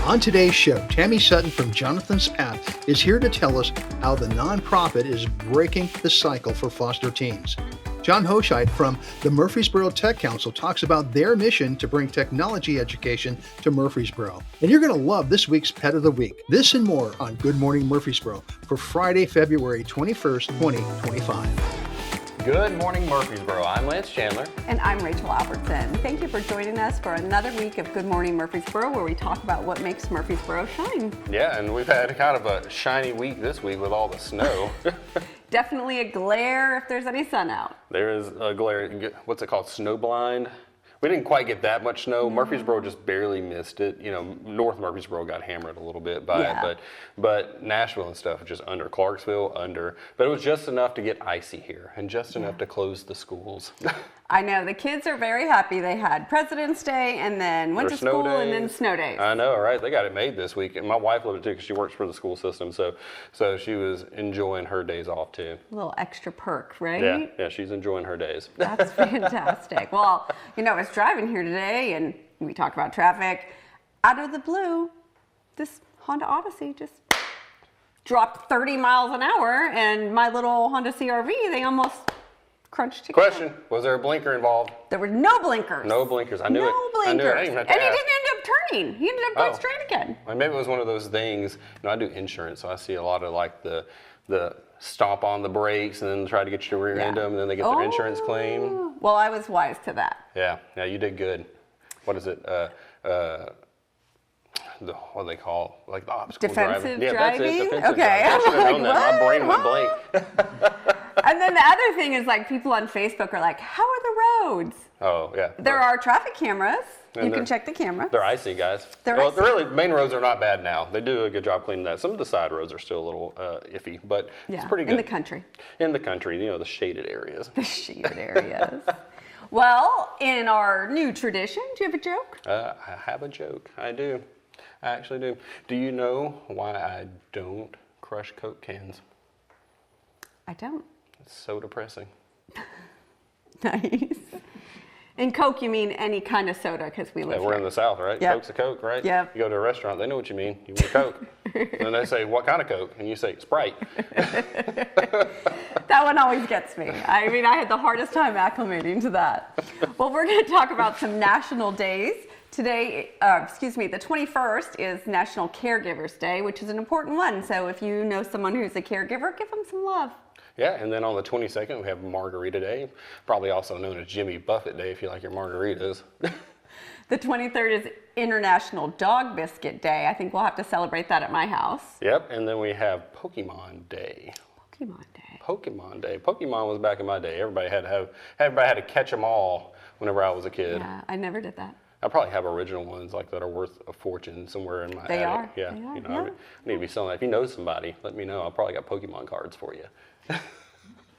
On today's show, Tammy Sutton from Jonathan's Path is here to tell us how the nonprofit is breaking the cycle for foster teens. John Hoscheit from the Murfreesboro Tech Council talks about their mission to bring technology education to Murfreesboro. And you're going to love this week's Pet of the Week. This and more on Good Morning Murfreesboro for Friday, February 21st, 2025. Good morning, Murfreesboro. I'm Lance Chandler. And I'm Rachel Albertson. Thank you for joining us for another week of Good Morning Murfreesboro, where we talk about what makes Murfreesboro shine. Yeah, and we've had kind of a shiny week this week with all the snow. Definitely a glare if there's any sun out. There is a glare. What's it called? Snow blind. We didn't quite get that much snow. Murfreesboro just barely missed it. You know, North Murfreesboro got hammered a little bit by it, but Nashville and stuff just under, Clarksville under. But it was just enough to get icy here and just enough to close the schools. I know, the kids are very happy. They had President's Day and then went to school and then snow days. I know, right? They got it made this week. And my wife loved it too because she works for the school system. So she was enjoying her days off too. A little extra perk, right? Yeah, she's enjoying her days. That's fantastic. Well, you know, I was driving here today and we talked about traffic. Out of the blue, this Honda Odyssey just dropped 30 miles an hour, and my little Honda CR-V, they almost crunched together. Question, was there a blinker involved? There were no blinkers. No blinkers. I knew it. No blinkers. I knew it. I didn't even have to and ask. he didn't end up turning. He ended up going straight again. Well, maybe it was one of those things. You know, I do insurance, so I see a lot of like the stomp on the brakes and then try to get you to rear end them, and then they get their insurance claim. Well, I was wise to that. Yeah, you did good. What is it? What do they call, like the obstacle Defensive driving? Yeah, driving? that's it. Defensive Okay. driving. I should have known Like, that. My brain went what? blank. And then the other thing is, like, people on Facebook are like, how are the roads? Oh, yeah. There are traffic cameras. And You can check the camera. They're icy, guys. They're icy. Really, main roads are not bad now. They do a good job cleaning that. Some of the side roads are still a little iffy, but it's pretty good. In the country. In the country, you know, the shaded areas. The shaded areas. Well, in our new tradition, do you have a joke? I have a joke. I do. I actually do. Do you know why I don't crush Coke cans? I don't. It's so depressing. Nice. And Coke, you mean any kind of soda, because we live We're here. in the South, right? Yep. Coke's a Coke, right? Yep. You go to a restaurant, they know what you mean. You want a Coke. And they say, what kind of Coke? And you say, Sprite. That one always gets me. I mean, I had the hardest time acclimating to that. Well, we're going to talk about some national days. Today, the 21st is National Caregivers Day, which is an important one. So if you know someone who's a caregiver, give them some love. Yeah, and then on the 22nd, we have Margarita Day, probably also known as Jimmy Buffett Day if you like your margaritas. The 23rd is International Dog Biscuit Day. I think we'll have to celebrate that at my house. Yep, and then we have Pokemon Day. Pokemon Day. Pokemon Day. Pokemon was back in my day. Everybody had to catch them all whenever I was a kid. Yeah, I never did that. I probably have original ones like that are worth a fortune somewhere in my They attic. are. Yeah, They are, you know, I need to be selling that. If you know somebody, let me know. I probably got Pokemon cards for you.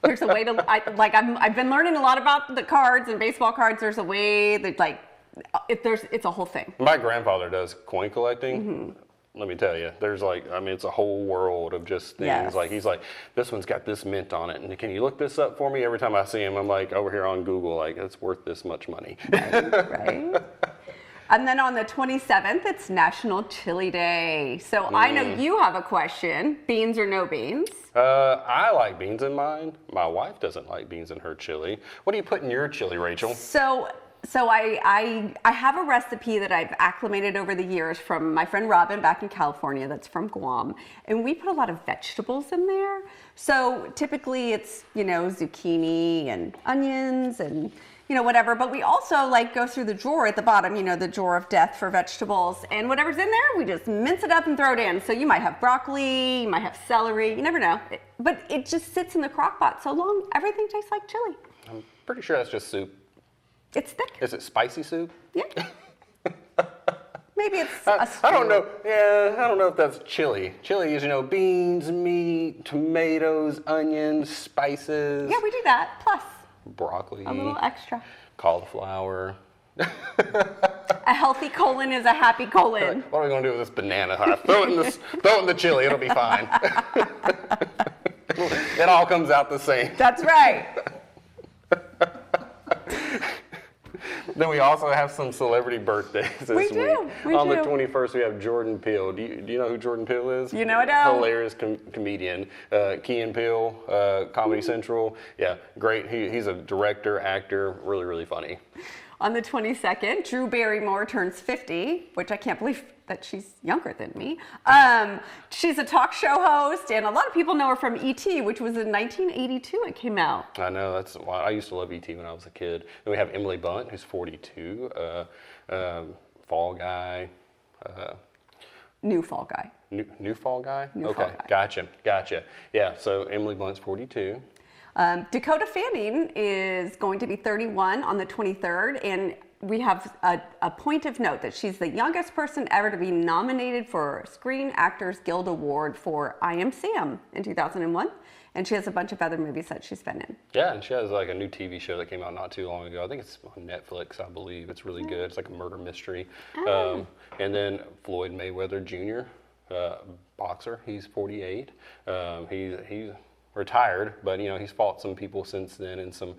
There's a way to I've been learning a lot about the cards and baseball cards. There's a way that it's a whole thing. My grandfather does coin collecting. Let me tell you, there's it's a whole world of just things. Yes. Like he's like, this one's got this mint on it, and can you look this up for me? Every time I see him, I'm like over here on Google, like it's worth this much money. Right. And then on the 27th, it's National Chili Day. So I know you have a question, beans or no beans? I like beans in mine. My wife doesn't like beans in her chili. What do you put in your chili, Rachel? So I have a recipe that I've acclimated over the years from my friend Robin back in California that's from Guam. And we put a lot of vegetables in there. So typically it's, zucchini and onions and whatever, but we also go through the drawer at the bottom, the drawer of death for vegetables, and whatever's in there, we just mince it up and throw it in. So you might have broccoli, you might have celery, you never know. But it just sits in the crock pot so long, everything tastes like chili. I'm pretty sure that's just soup. It's thick. Is it spicy soup? Yeah. Maybe it's a stew. I don't know. Yeah, I don't know if that's chili. Chili is, beans, meat, tomatoes, onions, spices. Yeah, we do that. Plus broccoli. a little extra. Cauliflower. A healthy colon is a happy colon. What are we going to do with this banana? Throw it in the chili. It'll be fine. It all comes out the same. That's right. Then we also have some celebrity birthdays this week. On the 21st, we have Jordan Peele. Do you know who Jordan Peele is? You know I do. Hilarious comedian. Key and Peele, Comedy Central. Yeah, great. He's a director, actor, really, really funny. On the 22nd, Drew Barrymore turns 50, which I can't believe that she's younger than me. She's a talk show host, and a lot of people know her from E.T., which was in 1982 it came out. I know, that's why I used to love E.T. when I was a kid. Then we have Emily Blunt, who's 42, Fall Guy. New Fall Guy. New Fall Guy? New okay, Fall Guy. Gotcha. Yeah, so Emily Blunt's 42. Dakota Fanning is going to be 31 on the 23rd, and we have a point of note that she's the youngest person ever to be nominated for Screen Actors Guild Award for I Am Sam in 2001, and she has a bunch of other movies that she's been in. Yeah, and she has like a new TV show that came out not too long ago. I think it's on Netflix, I believe. It's really good. It's like a murder mystery. And then Floyd Mayweather Jr., boxer, he's 48. He's retired, but he's fought some people since then, and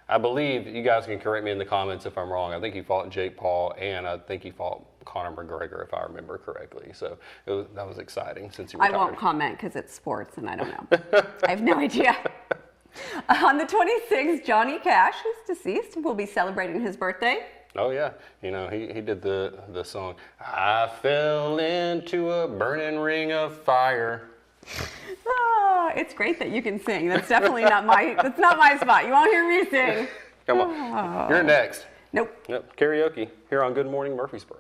I believe, you guys can correct me in the comments if I'm wrong, I think he fought Jake Paul, and I think he fought Conor McGregor, if I remember correctly. So that was exciting since he retired. I won't comment because it's sports and I don't know. I have no idea. On the 26th, Johnny Cash, who's deceased, will be celebrating his birthday. Oh yeah, he did the song, I fell into a burning ring of fire. It's great that you can sing. That's definitely not my spot. You won't hear me sing. Come on. You're next. Nope. Karaoke here on Good Morning Murfreesboro.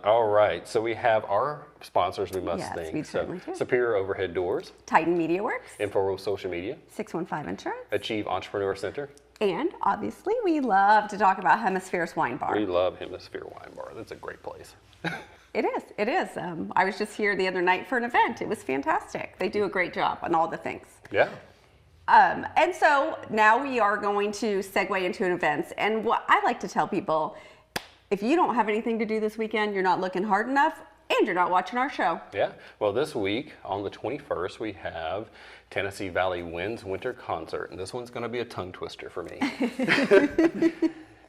All right. So we have our sponsors, we must think. We certainly do. Superior Overhead Doors. Titan Media Worx. Info Social Media. 615 Insurance. Achieve Entrepreneur Center. And obviously, we love to talk about Hemispheres Wine Bar. We love Hemisphere Wine Bar. That's a great place. It is. I was just here the other night for an event. It was fantastic. They do a great job on all the things. Yeah. And so now we are going to segue into events. And what I like to tell people, if you don't have anything to do this weekend, you're not looking hard enough, and you're not watching our show. Yeah. Well, this week on the 21st, we have Tennessee Valley Winds Winter Concert, and this one's going to be a tongue twister for me.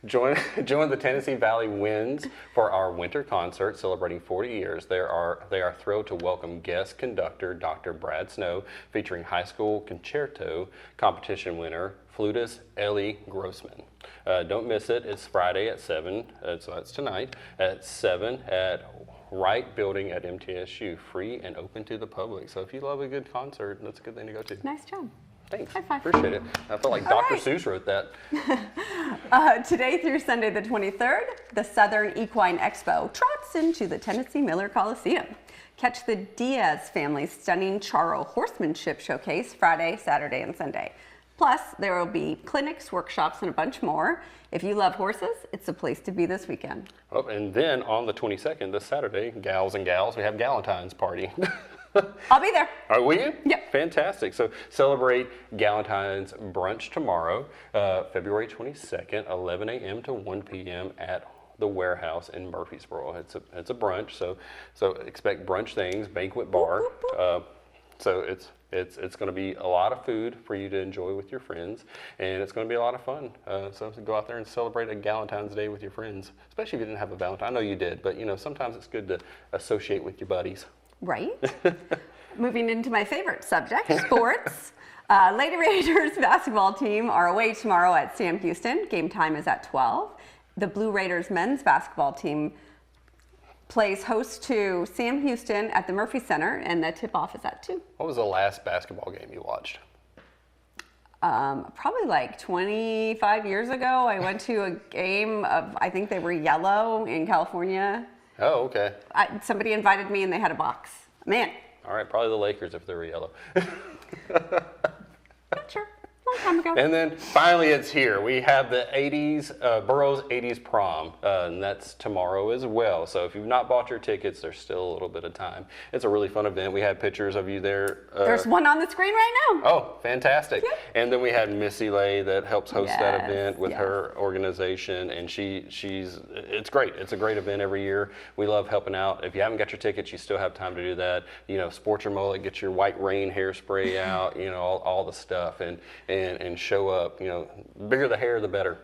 Join the Tennessee Valley Winds for our winter concert celebrating 40 years. They are thrilled to welcome guest conductor Dr. Brad Snow, featuring high school concerto competition winner flutist Ellie Grossman. Don't miss it. It's Friday at 7, so that's tonight, at 7 at Wright Building at MTSU, free and open to the public. So if you love a good concert, that's a good thing to go to. Nice job. Thanks. High five. Appreciate it. I felt like Dr. Seuss wrote that. Today through Sunday the 23rd, the Southern Equine Expo trots into the Tennessee Miller Coliseum. Catch the Diaz family's stunning Charro horsemanship showcase Friday, Saturday, and Sunday. Plus, there will be clinics, workshops, and a bunch more. If you love horses, it's the place to be this weekend. Oh, and then on the 22nd, this Saturday, gals and gals, we have Galentine's party. I'll be there. Oh, will you? Yep. Fantastic. So celebrate Galentine's brunch tomorrow, February 22nd, 11 a.m. to 1 p.m. at the Warehouse in Murfreesboro. It's a brunch, so expect brunch things, banquet bar. So it's going to be a lot of food for you to enjoy with your friends, and it's going to be a lot of fun. So go out there and celebrate a Galentine's Day with your friends, especially if you didn't have a Valentine. I know you did, but sometimes it's good to associate with your buddies. Right. Moving into my favorite subject, sports. Lady Raiders basketball team are away tomorrow at Sam Houston. Game time is at 12. The Blue Raiders men's basketball team plays host to Sam Houston at the Murphy Center, and the tip-off is at 2. What was the last basketball game you watched? Probably like 25 years ago. I went to a game of, I think they were Yellow in California. Oh, okay. Somebody invited me and they had a box. Man. All right, probably the Lakers if they were yellow. Not sure. Long time ago. And then finally it's here. We have the 80s, Boro's 80s prom, and that's tomorrow as well. So if you've not bought your tickets, there's still a little bit of time. It's a really fun event. We had pictures of you there. There's one on the screen right now. Oh, fantastic. Yep. And then we had Missy Lay that helps host that event with her organization, and it's great. It's a great event every year. We love helping out. If you haven't got your tickets, you still have time to do that. Sport your mullet, get your white rain hairspray out, all the stuff, and show up. Bigger the hair, the better.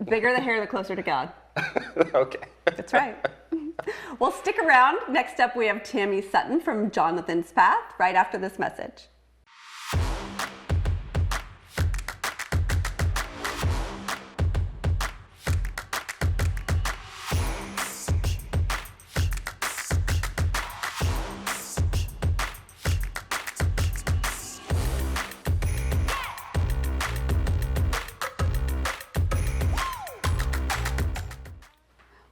Bigger the hair, the closer to God. Okay. That's right. Well, stick around. Next up, we have Tammy Sutton from Jonathan's Path right after this message.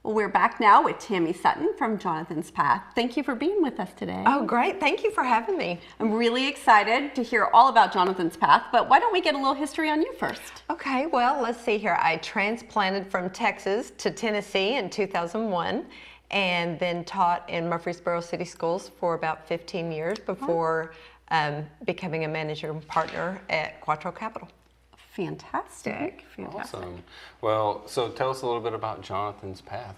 Well, we're back now with Tammy Sutton from Jonathan's Path. Thank you for being with us today. Oh, great. Thank you for having me. I'm really excited to hear all about Jonathan's Path, but why don't we get a little history on you first? Okay, well, let's see here. I transplanted from Texas to Tennessee in 2001 and then taught in Murfreesboro City Schools for about 15 years before becoming a manager and partner at Quattro Capital. Fantastic. Fantastic. Awesome. Well, so tell us a little bit about Jonathan's Path.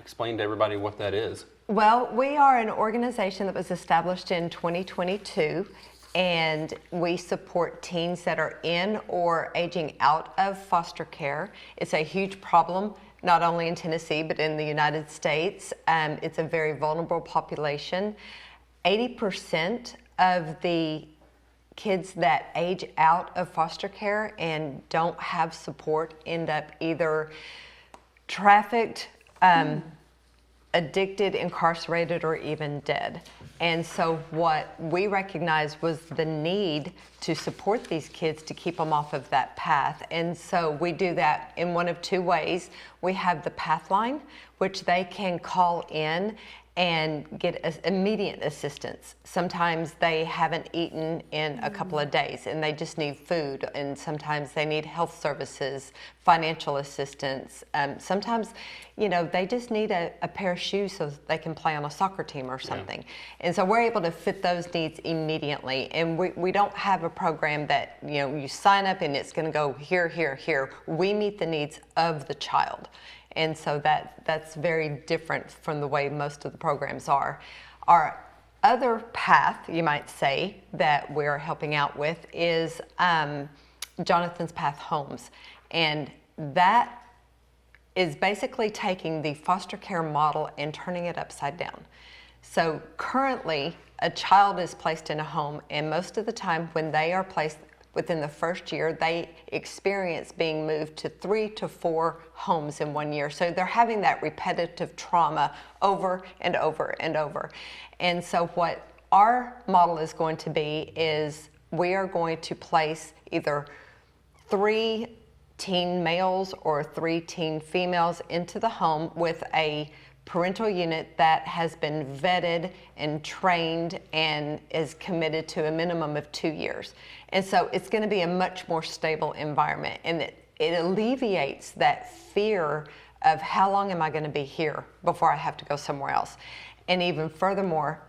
Explain to everybody what that is. Well, we are an organization that was established in 2022, and we support teens that are in or aging out of foster care. It's a huge problem, not only in Tennessee, but in the United States. It's a very vulnerable population. 80% of the kids that age out of foster care and don't have support end up either trafficked, addicted, incarcerated, or even dead. And so what we recognized was the need to support these kids to keep them off of that path. And so we do that in one of two ways. We have the Pathline, which they can call in and get immediate assistance. Sometimes they haven't eaten in a couple of days and they just need food, and sometimes they need health services, financial assistance. Sometimes, they just need a pair of shoes so they can play on a soccer team or something. Yeah. And so we're able to fit those needs immediately. And we don't have a program that, you sign up and it's gonna go here, here, here. We meet the needs of the child. And so that's very different from the way most of the programs are. Our other path, you might say, that we're helping out with is Jonathan's Path Homes. And that is basically taking the foster care model and turning it upside down. So currently, a child is placed in a home, and most of the time when they are placed within the first year, they experience being moved to 3 to 4 homes in 1 year. So they're having that repetitive trauma over and over and over. And so what our model is going to be is we are going to place either 3 teen males or 3 teen females into the home with a parental unit that has been vetted and trained and is committed to a minimum of 2 years. And so it's going to be a much more stable environment, and it alleviates that fear of how long am I going to be here before I have to go somewhere else. And even furthermore,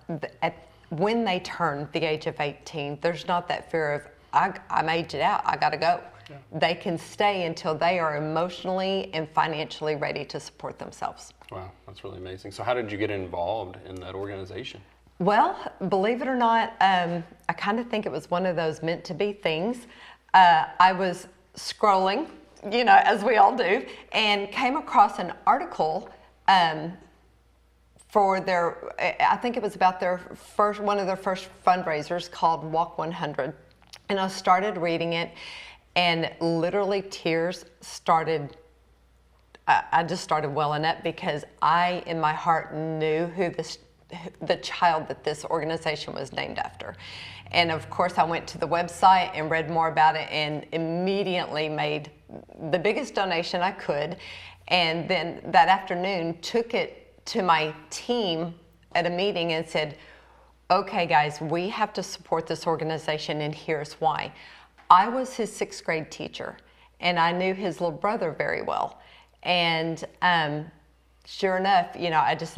when they turn the age of 18, there's not that fear of I'm aged out, I got to go. Yeah. They can stay until they are emotionally and financially ready to support themselves. Wow, that's really amazing. So how did you get involved in that organization? Well, believe it or not, I kind of think it was one of those meant to be things. I was scrolling, as we all do, and came across an article for I think it was about one of their first fundraisers called Walk 100. And I started reading it, and literally tears started. I just started welling up because I, in my heart, knew who the child that this organization was named after. And of course, I went to the website and read more about it and immediately made the biggest donation I could. And then that afternoon, took it to my team at a meeting and said, okay, guys, we have to support this organization, and here's why. I was his 6th grade teacher, and I knew his little brother very well. And sure enough, I just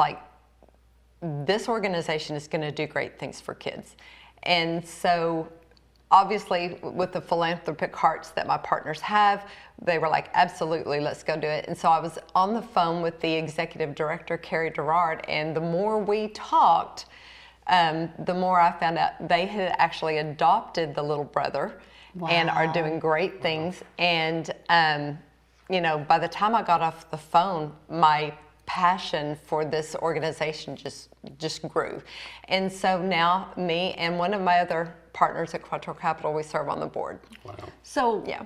this organization is going to do great things for kids. And so obviously with the philanthropic hearts that my partners have, they were like, absolutely, let's go do it. And so I was on the phone with the executive director, Carrie Gerard, and the more we talked, the more I found out they had actually adopted the little brother. Wow. And are doing great things. And by the time I got off the phone, my passion for this organization just grew. And so now me and one of my other partners at Quattro Capital, we serve on the board. Wow. So Yeah.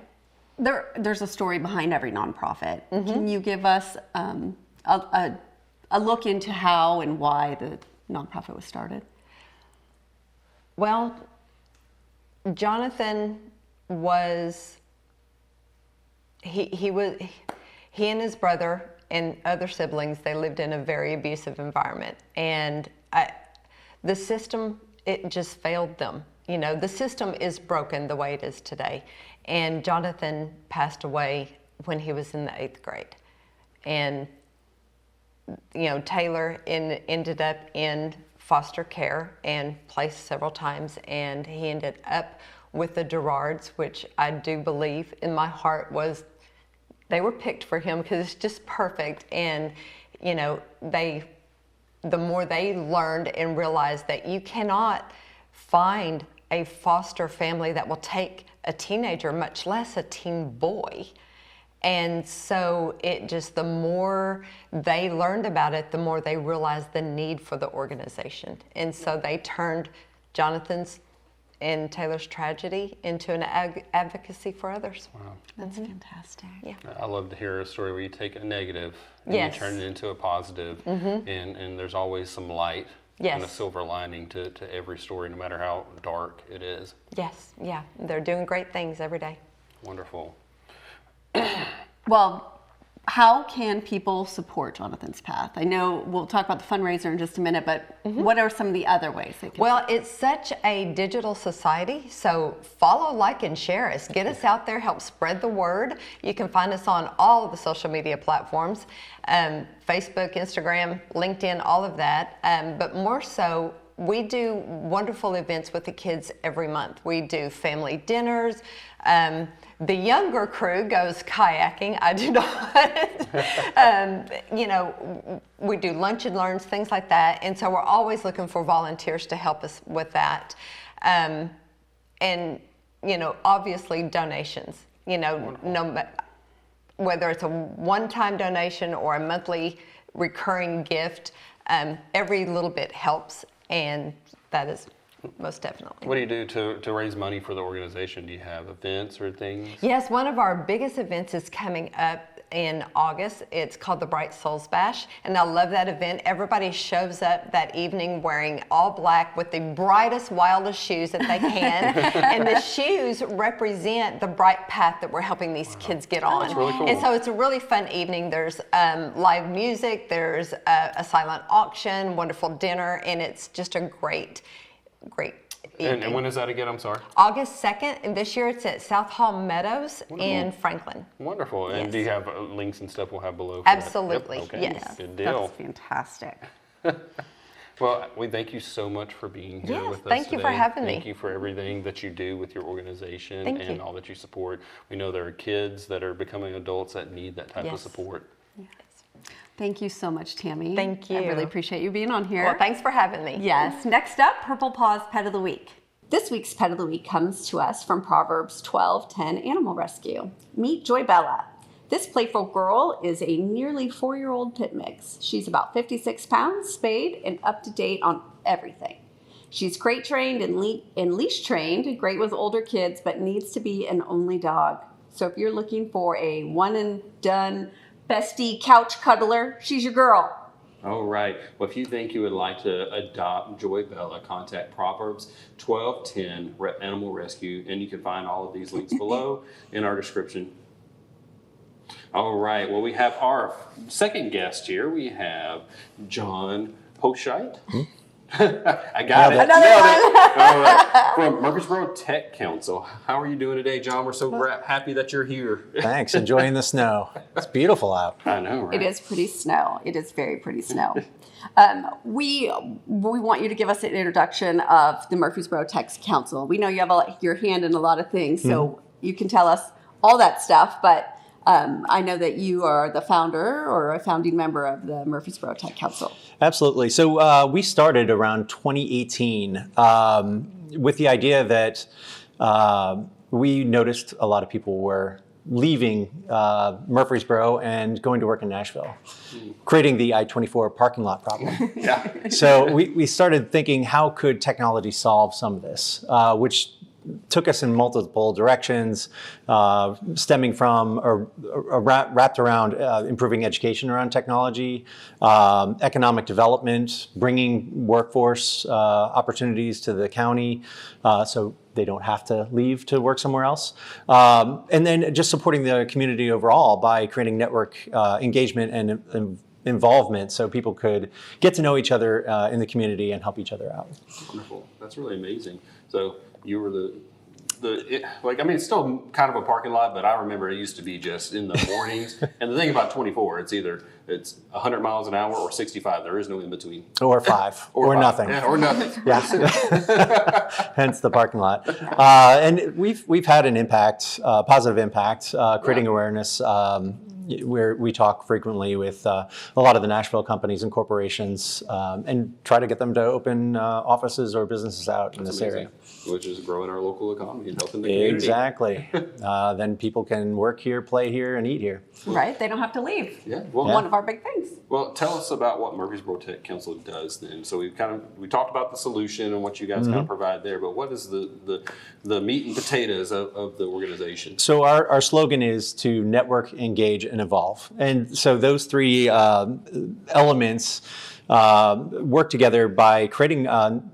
there's a story behind every nonprofit. Can you give us a look into how and why the nonprofit was started? Well, Jonathan was, he and his brother and other siblings, they lived in a very abusive environment. And the system, it just failed them. The system is broken the way it is today. And Jonathan passed away when he was in the 8th grade. And, Taylor ended up in foster care and placed several times. And he ended up with the Gerards, which I do believe in my heart they were picked for him because it's just perfect. And, the more they learned and realized that you cannot find a foster family that will take a teenager, much less a teen boy. And so the more they learned about it, the more they realized the need for the organization. And so they turned Jonathan's and Taylor's tragedy into an advocacy for others. Wow. That's fantastic. Yeah. I love to hear a story where you take a negative and Yes. you turn it into a positive, and there's always some light Yes. and a silver lining to every story, no matter how dark it is. Yes, yeah. They're doing great things every day. Wonderful. Well, how can people support Jonathan's Path? I know we'll talk about the fundraiser in just a minute, but what are some of the other ways they can? Well, it's such a digital society, so follow, like, and share us. Get us out there, help spread the word. You can find us on all of the social media platforms, Facebook, Instagram, LinkedIn, all of that. But more so, we do wonderful events with the kids every month. We do family dinners. The younger crew goes kayaking. I do not. We do lunch and learns, things like that. And so we're always looking for volunteers to help us with that. And, obviously donations, whether it's a one-time donation or a monthly recurring gift, every little bit helps. And that is most definitely. What do you do to raise money for the organization? Do you have events or things? Yes, one of our biggest events is coming up in August. It's called the Bright Souls Bash, and I love that event. Everybody shows up that evening wearing all black with the brightest, wildest shoes that they can, and the shoes represent the bright path that we're helping these kids get on. That's really cool. And so it's a really fun evening. There's live music, there's a silent auction, wonderful dinner, and it's just a great evening. And when is that again? I'm sorry. August 2nd, and this year it's at South Hall Meadows in Franklin. Wonderful. And Yes. do you have links and stuff we'll have below? For Absolutely, that? Yep. Okay. yes. Good deal. That's fantastic. Well, we thank you so much for being here Yes, with us thank you for today. having me. Thank you for everything that you do with your organization Thank and you. all that you support. We know there are kids that are becoming adults that need that type of Yes. support. Thank you so much, Tammy. Thank I you. really appreciate you being on here. Well, thanks for having me. Yes. Next up, Purple Paws Pet of the Week. This week's Pet of the Week comes to us from Proverbs 12:10 Animal Rescue. Meet Joy Bella. This playful girl is a nearly 4-year-old pit mix. She's about 56 pounds, spayed, and up to date on everything. She's crate trained and leash trained, great with older kids, but needs to be an only dog. So if you're looking for a one and done bestie couch cuddler, she's your girl. All right. Well, if you think you would like to adopt Joy Bella, contact Proverbs 12:10 Animal Rescue, and you can find all of these links below in our description. All right. Well, we have our second guest here. We have John Hoscheit. I got it. Another Nailed it. All right. From Murfreesboro Tech Council. How are you doing today, John? We're so happy that you're here. Thanks. Enjoying the snow. It's beautiful out. I know, right? It is pretty snow. It is very pretty snow. We want you to give us an introduction of the Murfreesboro Tech Council. We know you have your hand in a lot of things, so you can tell us all that stuff, but I know that you are the founder or a founding member of the Murfreesboro Tech Council. Absolutely. So we started around 2018 with the idea that we noticed a lot of people were leaving Murfreesboro and going to work in Nashville, creating the I-24 parking lot problem. Yeah. So we started thinking, how could technology solve some of this, which took us in multiple directions, stemming from or wrapped around improving education around technology, economic development, bringing workforce opportunities to the county so they don't have to leave to work somewhere else. And then just supporting the community overall by creating network engagement and involvement so people could get to know each other in the community and help each other out. Wonderful. That's really amazing. So you were it's still kind of a parking lot, but I remember it used to be just in the mornings. And the thing about 24, it's 100 miles an hour or 65. There is no in between. Or 5. or 5. nothing. Yeah, or nothing. Yeah. Hence the parking lot. And we've had an impact, positive impact, creating awareness. Where we talk frequently with a lot of the Nashville companies and corporations and try to get them to open offices or businesses out in this area. Which is growing our local economy and helping the community. Exactly. Then people can work here, play here, and eat here. Right? They don't have to leave. Yeah. Well, one of our big things. Well, tell us about what Murfreesboro Tech Council does then. So we talked about the solution and what you guys kind of provide there, but what is the meat and potatoes of the organization? So our slogan is to network, engage, and evolve. And so those three elements work together by creating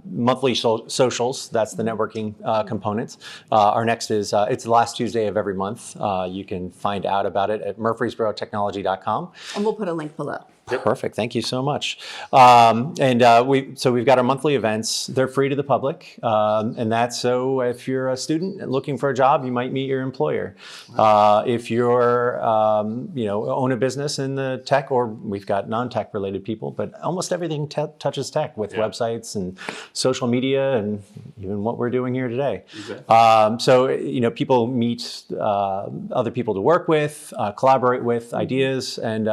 monthly socials. That's the networking component. Our next is, it's the last Tuesday of every month. You can find out about it at murfreesborotechnology.com. And we'll put a link below. Perfect. Thank you so much. We've got our monthly events. They're free to the public. And that's so if you're a student looking for a job, you might meet your employer. If you're, own a business in the tech, or we've got non-tech related people, but almost everything touches tech with websites and social media and even what we're doing here today. Exactly. People meet other people to work with, collaborate with ideas, and,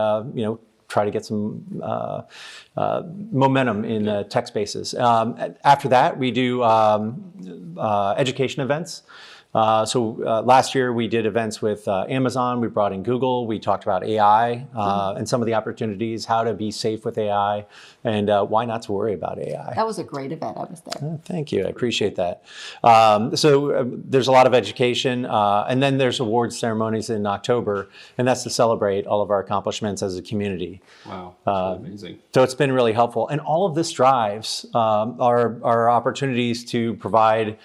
try to get some momentum in the tech spaces. After that, we do education events. Last year we did events with Amazon. We brought in Google. We talked about AI and some of the opportunities, how to be safe with AI, and why not to worry about AI. That was a great event. I was there. Thank you. I appreciate that. There's a lot of education, and then there's awards ceremonies in October, and that's to celebrate all of our accomplishments as a community. Wow, that's really amazing. So it's been really helpful, and all of this drives our opportunities to provide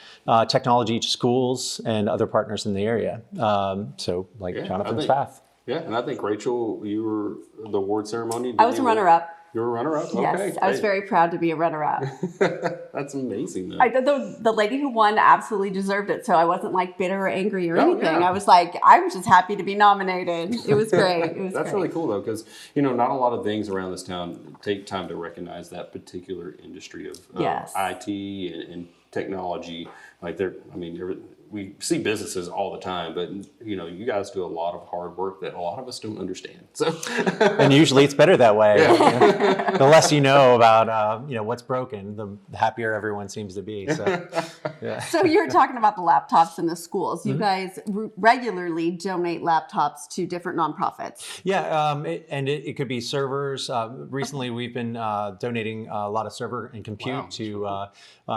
technology to schools and other partners in the area. Jonathan's path. Yeah, and I think Rachel, you were the award ceremony. I was a runner-up. You were a runner-up? Yes, okay, I was very proud to be a runner-up. That's amazing, though. The lady who won absolutely deserved it, so I wasn't bitter or angry or anything. Yeah. I was I'm just happy to be nominated. It was great. That's really cool, though, because not a lot of things around this town take time to recognize that particular industry of IT and technology. We see businesses all the time, but you guys do a lot of hard work that a lot of us don't understand. So, and usually it's better that way. Yeah. The less you know about what's broken, the happier everyone seems to be. So, yeah. So you're talking about the laptops in the schools. You guys regularly donate laptops to different nonprofits. Yeah, it could be servers. Recently, we've been donating a lot of server and compute to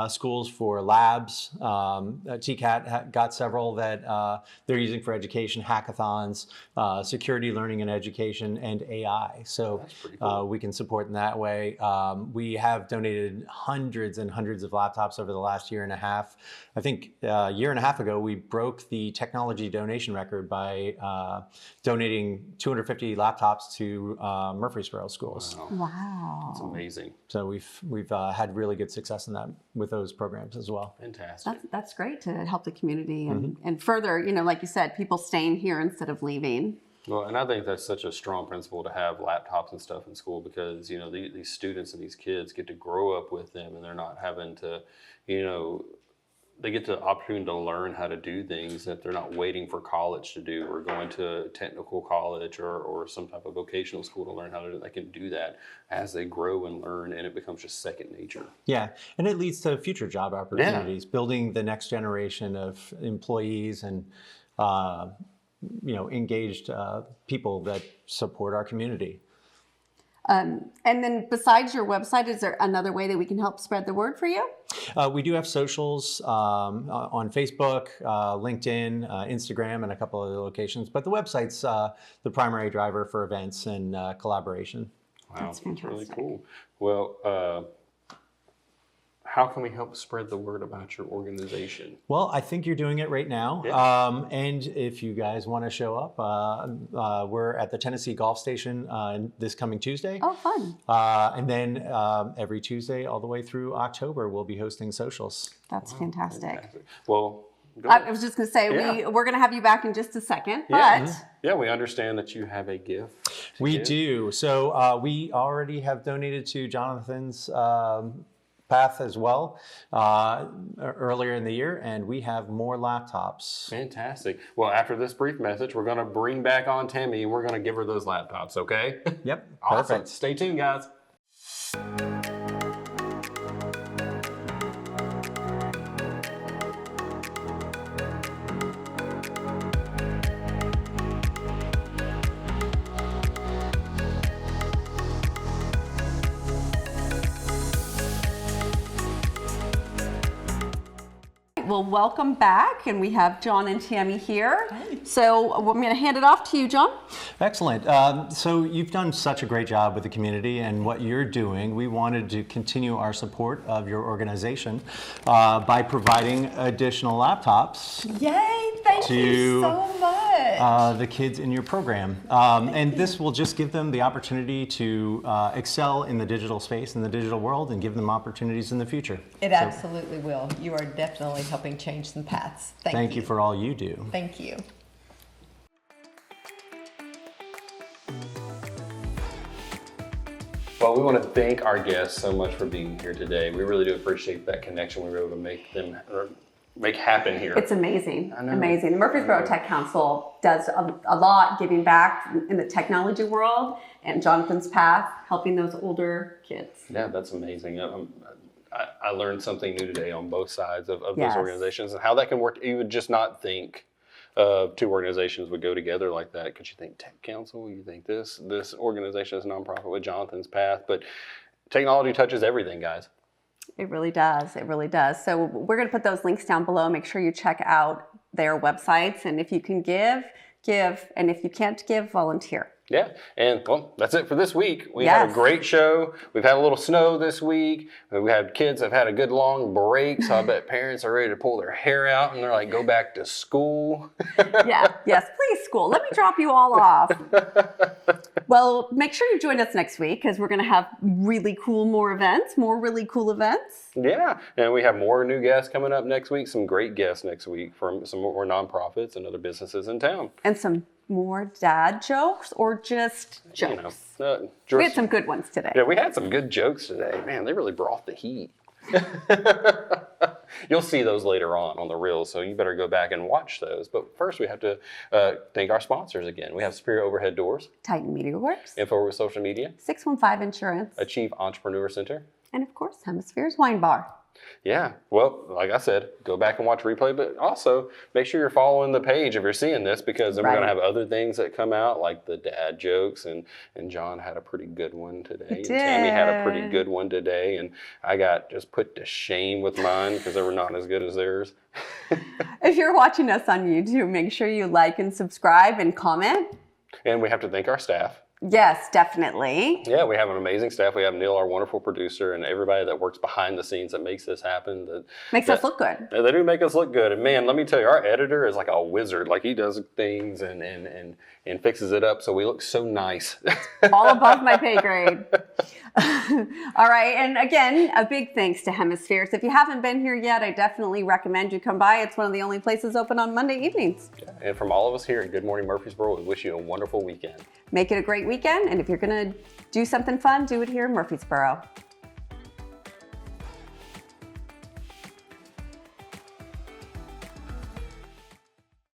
schools for labs. TCAT got several that they're using for education, hackathons, security, learning and education, and AI. So cool. We can support in that way. We have donated hundreds and hundreds of laptops over the last year and a half. I think a year and a half ago, we broke the technology donation record by donating 250 laptops to Murfreesboro schools. Wow. That's amazing. So we've had really good success in that with those programs as well. Fantastic. That's great to help the community and further, like you said, people staying here instead of leaving. Well, and I think that's such a strong principle to have laptops and stuff in school because, these students and these kids get to grow up with them and they're not having to, they get the opportunity to learn how to do things that they're not waiting for college to do or going to technical college or some type of vocational school to learn how to do. They can do that as they grow and learn, and it becomes just second nature. Yeah, and it leads to future job opportunities, building the next generation of employees and engaged people that support our community. And then besides your website, is there another way that we can help spread the word for you? We do have socials on Facebook, LinkedIn, Instagram, and a couple other locations. But the website's the primary driver for events and collaboration. Wow, That's fantastic. Really cool. Well, how can we help spread the word about your organization? Well, I think you're doing it right now. Yeah. And if you guys want to show up, we're at the Tennessee Golf Station this coming Tuesday. Oh, fun. And then every Tuesday all the way through October, we'll be hosting socials. That's fantastic. Well, I was just going to say, we're going to have you back in just a second, but... Yeah, we understand that you have a gift. We do. So we already have donated to Jonathan's path as well earlier in the year, and we have more laptops. Fantastic. Well, after this brief message, we're going to bring back on Tammy, and we're going to give her those laptops, okay? Yep, Awesome. perfect. Stay tuned, guys. Well, welcome back, and we have John and Tammy here. So I'm going to hand it off to you, John. Excellent. So you've done such a great job with the community and what you're doing. We wanted to continue our support of your organization by providing additional laptops. Yay, thank you so much. The kids in your program. And this will just give them the opportunity to excel in the digital space, in the digital world, and give them opportunities in the future. It absolutely will. You are definitely helping change some paths. Thank you for all you do. Thank you. Well, we want to thank our guests so much for being here today. We really do appreciate that connection we were able to make happen here. It's amazing. I know. Amazing. The Murfreesboro Tech Council does a lot giving back in the technology world, and Jonathan's path, helping those older kids. Yeah, that's amazing. I learned something new today on both sides of Yes. those organizations and how that can work. You would just not think two organizations would go together like that. Because you think Tech Council, you think this organization is a nonprofit with Jonathan's path, but technology touches everything, guys. It really does. It really does. So we're going to put those links down below. Make sure you check out their websites. And if you can give. And if you can't give, volunteer. Yeah, and well, that's it for this week. We Yes. had a great show. We've had a little snow this week. We had kids have had a good long break, so I bet parents are ready to pull their hair out and they're like, go back to school. Yeah. Yes, please, school. Let me drop you all off. Well, make sure you join us next week because we're going to have more really cool events. Yeah, and we have more new guests coming up next week, some great guests next week from some more nonprofits and other businesses in town. And some more dad jokes or just jokes. We had some good ones today. Yeah, we had some good jokes today. Man, they really brought the heat. You'll see those later on the Reels, so you better go back and watch those. But first, we have to thank our sponsors again. We have Superior Overhead Doors, Titan Media Worx, Info with Social Media, 615 Insurance, Achieve Entrepreneur Center, and of course, Hemispheres Wine Bar. Yeah, well, like I said, go back and watch replay, but also make sure you're following the page if you're seeing this, because then we're going to have other things that come out, like the dad jokes, and John had a pretty good one today, and Tammy had a pretty good one today, and I got just put to shame with mine because they were not as good as theirs. If you're watching us on YouTube, make sure you like and subscribe and comment. And we have to thank our staff. Yes, definitely. Yeah, we have an amazing staff. We have Neil, our wonderful producer, and everybody that works behind the scenes that makes this happen. Makes us look good. They do make us look good. And man, let me tell you, our editor is like a wizard. Like he does things and fixes it up so we look so nice. All above my pay grade. All right, and again, a big thanks to Hemispheres. If you haven't been here yet, I definitely recommend you come by. It's one of the only places open on Monday evenings. Yeah, and from all of us here at Good Morning Murfreesboro, we wish you a wonderful weekend. Make it a great weekend, and if you're going to do something fun, do it here in Murfreesboro.